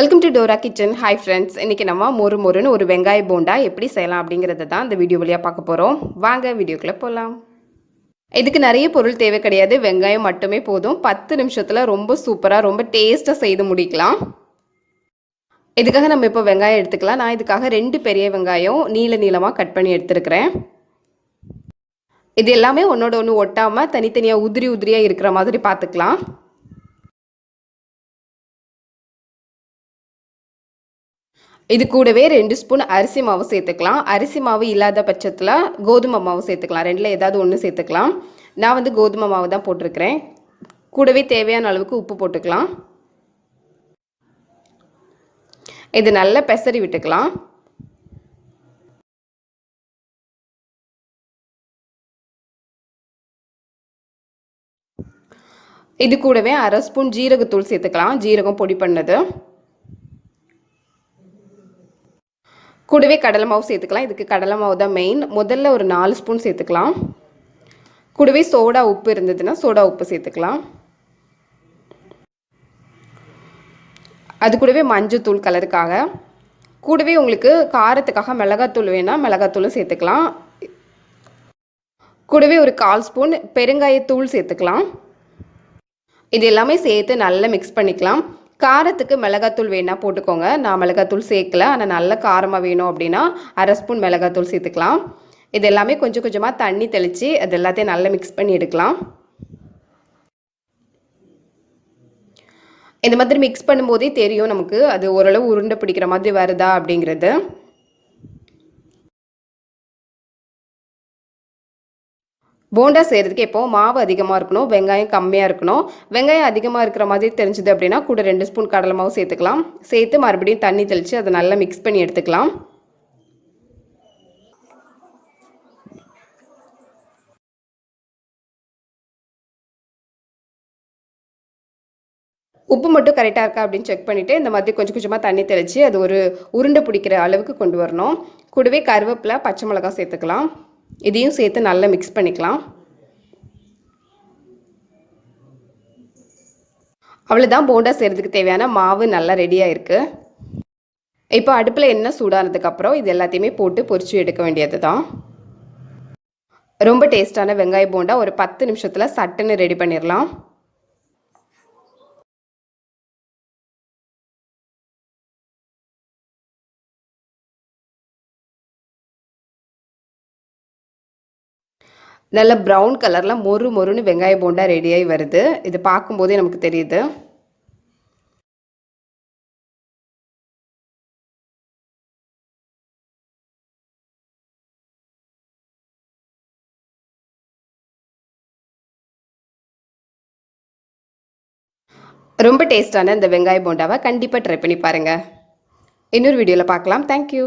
Welcome to Dora kitchen. Hi friends, இன்றைக்கி நம்ம மொறுன்னு ஒரு வெங்காய போண்டா எப்படி செய்யலாம் அப்படிங்கிறத தான் இந்த வீடியோ வழியாக பார்க்க போகிறோம். வாங்க வீடியோக்குள்ளே போகலாம். இதுக்கு நிறைய பொருள் தேவை கிடையாது, வெங்காயம் மட்டுமே போதும். 10 நிமிஷத்தில் ரொம்ப சூப்பராக ரொம்ப டேஸ்ட்டாக செய்து முடிக்கலாம். இதுக்காக நம்ம இப்போ வெங்காயம் எடுத்துக்கலாம். நான் இதுக்காக 2 பெரிய வெங்காயம் நீளமாக கட் பண்ணி எடுத்துருக்கிறேன். இது எல்லாமே ஒன்றோட ஒன்று ஒட்டாமல் தனித்தனியாக உதிரியாக இருக்கிற மாதிரி பார்த்துக்கலாம். இது கூடவே 2 ஸ்பூன் அரிசி மாவு சேர்த்துக்கலாம். அரிசி மாவு இல்லாத பட்சத்தில் கோதுமை மாவு சேர்த்துக்கலாம். ரெண்டில் ஏதாவது ஒன்று சேர்த்துக்கலாம். நான் கோதுமை மாவு தான் போட்டிருக்கிறேன். கூடவே தேவையான அளவுக்கு உப்பு போட்டுக்கலாம். இது நல்லா பெசரி விட்டுக்கலாம். இது கூடவே 1/2 ஸ்பூன் ஜீரகத்தூள் சேர்த்துக்கலாம். ஜீரகம் பொடி பண்ணது. கூடவே கடலை மாவு சேர்த்துக்கலாம். இதுக்கு கடலை மாவு தான் மெயின். முதல்ல ஒரு 4 ஸ்பூன் சேர்த்துக்கலாம். கூடவே சோடா உப்பு இருந்ததுன்னா சோடா உப்பு சேர்த்துக்கலாம். அது கூடவே மஞ்சத்தூள் கலருக்காக. கூடவே உங்களுக்கு காரத்துக்காக மிளகாத்தூள் வேணால் மிளகாத்தூளும் சேர்த்துக்கலாம். கூடவே ஒரு 1/4 ஸ்பூன் பெருங்காயத்தூள் சேர்த்துக்கலாம். இது எல்லாமே சேர்த்து நல்லா மிக்ஸ் பண்ணிக்கலாம். காரத்துக்கு மிளகாத்தூள் வேணால் போட்டுக்கோங்க. நான் மிளகாத்தூள் சேர்க்கல, ஆனால் நல்ல காரமாக வேணும் அப்படின்னா 1/2 ஸ்பூன் மிளகாத்தூள் சேர்த்துக்கலாம். இது எல்லாமே கொஞ்சம் கொஞ்சமாக தண்ணி தெளித்து அது எல்லாத்தையும் நல்லா மிக்ஸ் பண்ணி எடுக்கலாம். இந்த மாதிரி மிக்ஸ் பண்ணும்போதே தெரியும் நமக்கு அது ஓரளவு உருண்டை பிடிக்கிற மாதிரி வருதா அப்படிங்கிறது. போண்டா செய்கிறதுக்கு எப்போ மாவு அதிகமாக இருக்கணும், வெங்காயம் கம்மியாக இருக்கணும். வெங்காயம் அதிகமாக இருக்கிற மாதிரி தெரிஞ்சுது அப்படின்னா கூட 2 ஸ்பூன் கடலை மாவு சேர்த்துக்கலாம். சேர்த்து மறுபடியும் தண்ணி தெளித்து அதை நல்லா மிக்ஸ் பண்ணி எடுத்துக்கலாம். உப்பு மட்டும் கரெக்டாக இருக்கா அப்படின்னு செக் பண்ணிவிட்டு இந்த மாதிரி கொஞ்சம் கொஞ்சமாக தண்ணி தெளித்து அது ஒரு உருண்டை பிடிக்கிற அளவுக்கு கொண்டு வரணும். கூடவே கருவேப்பிலை, பச்சை மிளகாய் சேர்த்துக்கலாம். இதையும் சேர்த்து நல்லா மிக்ஸ் பண்ணிக்கலாம். அவ்வளோதான், போண்டா செய்கிறதுக்கு தேவையான மாவு நல்லா ரெடியாக இருக்குது. இப்போ அடுப்பில் எண்ணெய் சூடானதுக்கப்புறம் இது எல்லாத்தையுமே போட்டு பொரிச்சு எடுக்க வேண்டியது தான். ரொம்ப டேஸ்டான வெங்காய போண்டா ஒரு 10 நிமிஷத்தில் சட்டுன்னு ரெடி பண்ணிடலாம். நல்ல ப்ரௌன் கலரில் மொறுன்னு வெங்காய போண்டா ரெடியாகி வருது. இது பார்க்கும்போதே நமக்கு தெரியுது. ரொம்ப டேஸ்டான இந்த வெங்காய போண்டாவை கண்டிப்பாக ட்ரை பண்ணி பாருங்கள். இன்னொரு வீடியோவில் பார்க்கலாம். தேங்க்யூ.